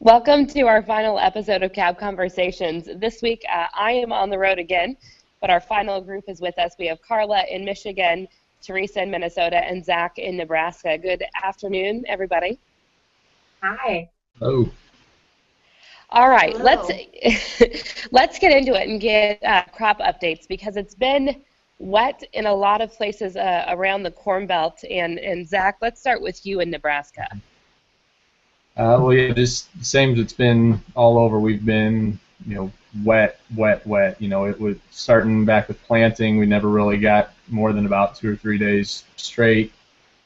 Welcome to our final episode of Cab Conversations. This week, I am on the road again, but our final group is with us. We have Carla in Michigan, Teresa in Minnesota, and Zach in Nebraska. Good afternoon, everybody. Hi. Hello. All right, Hello. let's get into it and get crop updates because it's been wet in a lot of places around the Corn Belt. And Zach, let's start with you in Nebraska. Well, yeah, just the same as it's been all over. We've been, wet. It was starting back with planting. We never really got more than about 2 or 3 days straight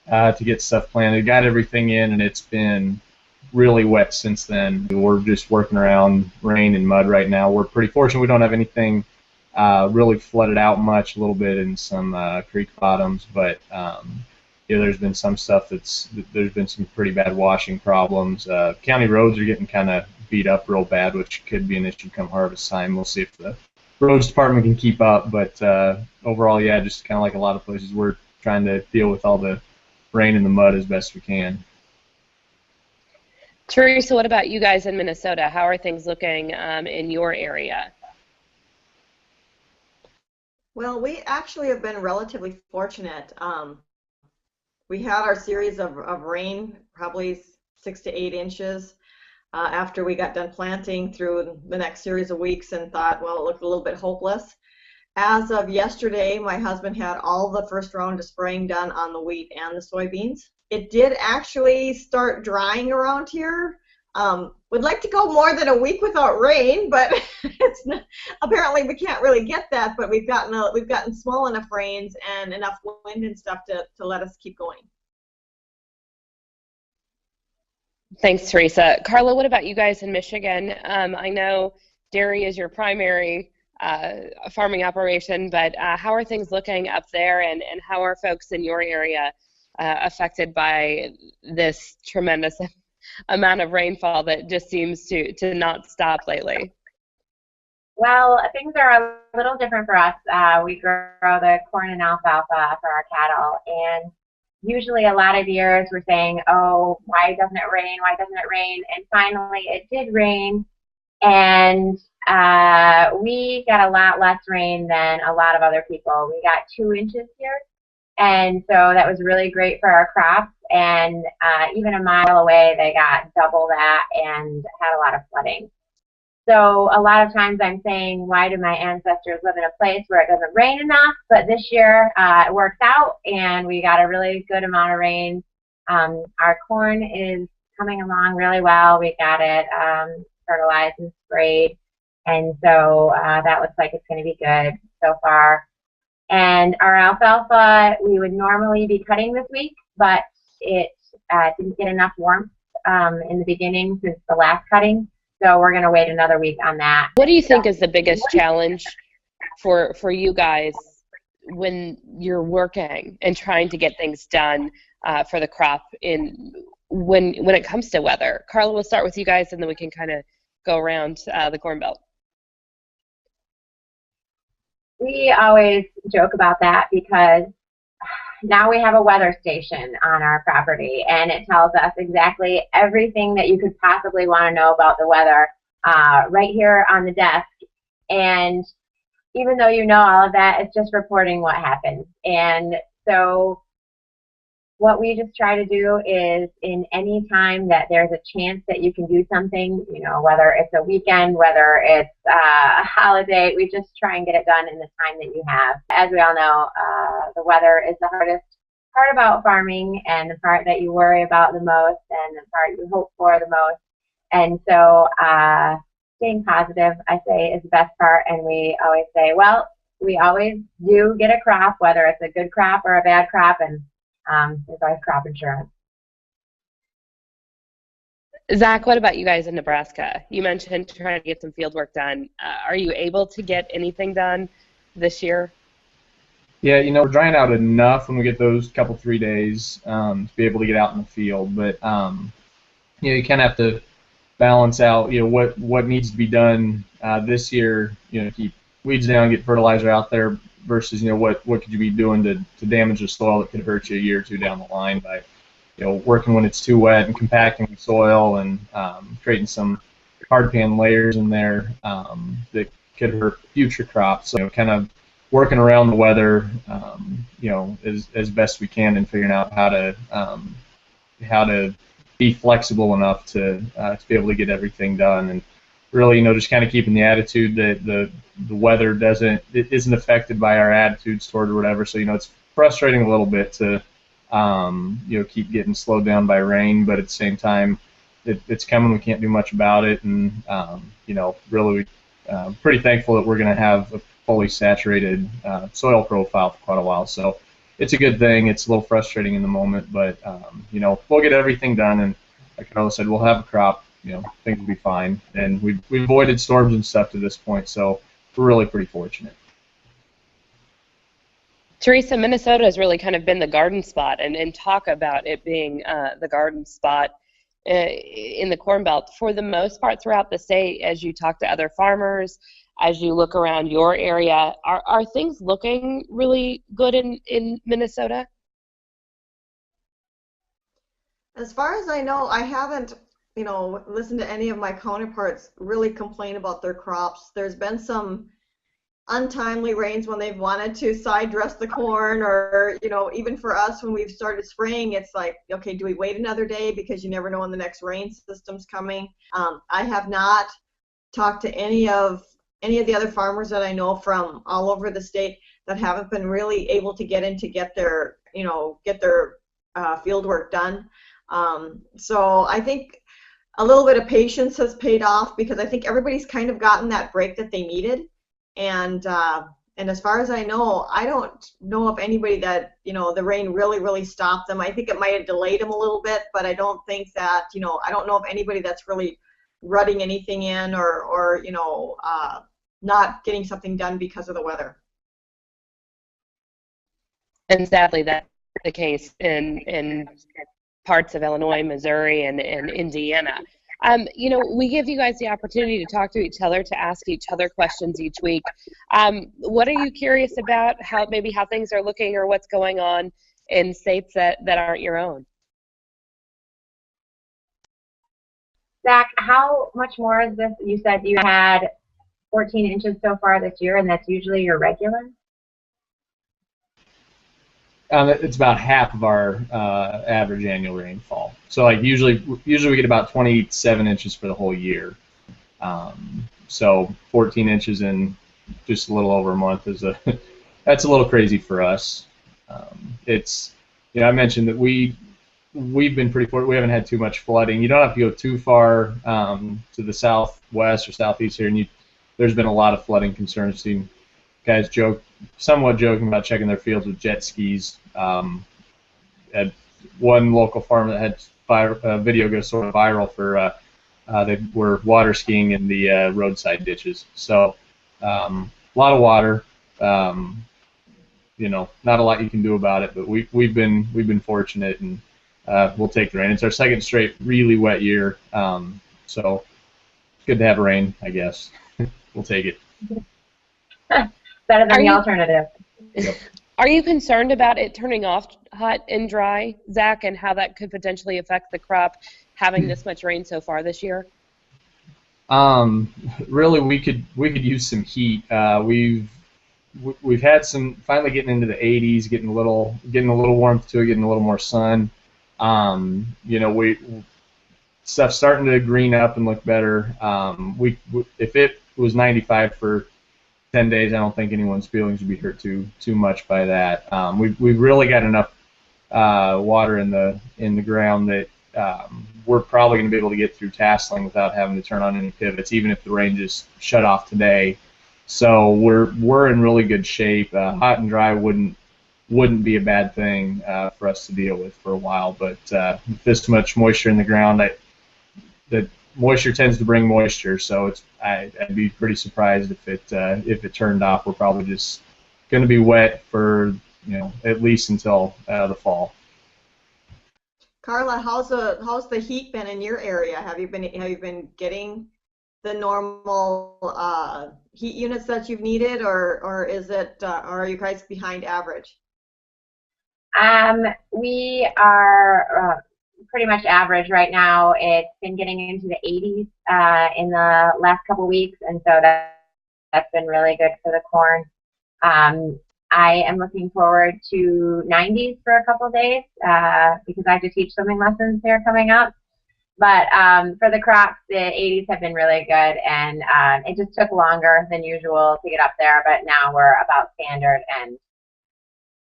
to get stuff planted. Got everything in, and it's been really wet since then. We're just working around rain and mud right now. We're pretty fortunate we don't have anything really flooded out much, a little bit in some creek bottoms, but there's been some stuff there's been some pretty bad washing problems. County roads are getting kind of beat up real bad, which could be an issue come harvest time. We'll see if the roads department can keep up, but overall, yeah, just kind of like a lot of places, we're trying to deal with all the rain and the mud as best we can. Teresa, what about you guys in Minnesota? How are things looking in your area? Well, we actually have been relatively fortunate. We had our series of rain, probably 6 to 8 inches, after we got done planting through the next series of weeks and thought, well, it looked a little bit hopeless. As of yesterday, my husband had all the first round of spraying done on the wheat and the soybeans. It did actually start drying around here. We'd like to go more than a week without rain, but it's not, apparently we can't really get that. But we've gotten small enough rains and enough wind and stuff to let us keep going. Thanks, Teresa. Carla, what about you guys in Michigan? I know dairy is your primary farming operation, but how are things looking up there, and how are folks in your area affected by this tremendous amount of rainfall that just seems to not stop lately? Well, things are a little different for us. We grow the corn and alfalfa for our cattle, and usually a lot of years we're saying, oh, why doesn't it rain? Why doesn't it rain? And finally it did rain, and we got a lot less rain than a lot of other people. We got 2 inches here. And so that was really great for our crops, and even a mile away they got double that and had a lot of flooding. So a lot of times I'm saying, why do my ancestors live in a place where it doesn't rain enough? But this year it works out, and we got a really good amount of rain. Our corn is coming along really well. We got it fertilized and sprayed, and so that looks like it's going to be good so far. And our alfalfa, we would normally be cutting this week, but it didn't get enough warmth in the beginning since the last cutting, so we're going to wait another week on that. What do you think is the biggest challenge for you guys when you're working and trying to get things done for the crop when it comes to weather? Carla, we'll start with you guys, and then we can kind of go around the Corn Belt. We always joke about that because now we have a weather station on our property, and it tells us exactly everything that you could possibly want to know about the weather right here on the desk. And even though you know all of that, it's just reporting what happens. And so what we just try to do is, in any time that there's a chance that you can do something, whether it's a weekend, whether it's a holiday, we just try and get it done in the time that you have. As we all know, the weather is the hardest part about farming, and the part that you worry about the most, and the part you hope for the most. And so staying positive, I say, is the best part. And we always say, well, we always do get a crop, whether it's a good crop or a bad crop, and there's always crop insurance. Zach, what about you guys in Nebraska? You mentioned trying to get some field work done. Are you able to get anything done this year? Yeah, we're drying out enough when we get those couple 3 days to be able to get out in the field. But you kind of have to balance out what needs to be done this year. Keep weeds down, get fertilizer out there, versus what could you be doing to damage the soil that could hurt you a year or two down the line by working when it's too wet and compacting the soil and creating some hard pan layers in there that could hurt future crops. So kind of working around the weather, as best we can, and figuring out how to be flexible enough to be able to get everything done. And really, just kind of keeping the attitude that the weather isn't affected by our attitudes toward or whatever. So it's frustrating a little bit to keep getting slowed down by rain, but at the same time, it's coming. We can't do much about it, and really, pretty thankful that we're going to have a fully saturated soil profile for quite a while. So it's a good thing. It's a little frustrating in the moment, but we'll get everything done, and like Carla said, we'll have a crop. Things will be fine, and we've avoided storms and stuff to this point, so we're really pretty fortunate. Teresa, Minnesota has really kind of been the garden spot, and talk about it being the garden spot in the Corn Belt. For the most part throughout the state, as you talk to other farmers, as you look around your area, are things looking really good in Minnesota? As far as I know, I haven't listened to any of my counterparts really complain about their crops. There's been some untimely rains when they've wanted to side dress the corn, or even for us when we've started spraying, it's like, okay, do we wait another day because you never know when the next rain system's coming. I have not talked to any of the other farmers that I know from all over the state that haven't been really able to get in to get their field work done. So I think a little bit of patience has paid off, because I think everybody's kind of gotten that break that they needed. And as far as I know, I don't know of anybody that the rain really stopped them. I think it might have delayed them a little bit, but I don't think that I don't know of anybody that's really rutting anything in or not getting something done because of the weather. And sadly, that's the case in parts of Illinois, Missouri, and Indiana. We give you guys the opportunity to talk to each other, to ask each other questions each week. What are you curious about? How things are looking, or what's going on in states that aren't your own? Zach, how much more is this? You said you had 14 inches so far this year, and that's usually your regular? It's about half of our average annual rainfall. So usually we get about 27 inches for the whole year. So 14 inches in just a little over a month that's a little crazy for us. It's I mentioned that we've been pretty fortunate. We haven't had too much flooding. You don't have to go too far to the southwest or southeast here, and there's been a lot of flooding concerns. Seen guys somewhat joking about checking their fields with jet skis. At one local farm that had a video go sort of viral for they were water skiing in the roadside ditches. So a lot of water. Not a lot you can do about it, but we've been fortunate, and we'll take the rain. It's our second straight really wet year, so it's good to have rain, I guess. We'll take it. Better than the alternative. Yep. Are you concerned about it turning off hot and dry, Zach, and how that could potentially affect the crop, having this much rain so far this year? Really, we could use some heat. We've had some finally getting into the 80s, getting a little warmth to it, getting a little more sun. Stuff's starting to green up and look better. If it was 95 for 10 days, I don't think anyone's feelings would be hurt too much by that. We've really got enough water in the ground that we're probably going to be able to get through tasseling without having to turn on any pivots, even if the rain just shut off today. So we're in really good shape. Hot and dry wouldn't be a bad thing for us to deal with for a while, but with this much moisture in the ground, the moisture tends to bring moisture, so I'd be pretty surprised if it turned off. We're probably just going to be wet for at least until the fall. Carla, how's the heat been in your area? Have you been getting the normal heat units that you've needed, or is it are you guys behind average? We are pretty much average right now. It's been getting into the 80s in the last couple weeks, and so that's been really good for the corn. Um, I am looking forward to 90s for a couple days because I have to teach swimming lessons here coming up. But for the crops, the 80s have been really good, and it just took longer than usual to get up there, but now we're about standard. And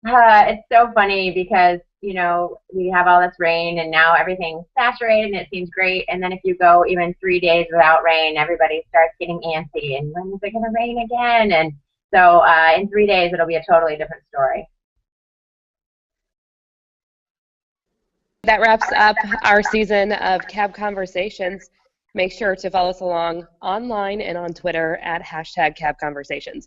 it's so funny because, you know, we have all this rain and now everything's saturated and it seems great. And then if you go even 3 days without rain, everybody starts getting antsy and when is it going to rain again? And so in 3 days, it'll be a totally different story. That wraps up our season of Cab Conversations. Make sure to follow us along online and on Twitter at #CabConversations.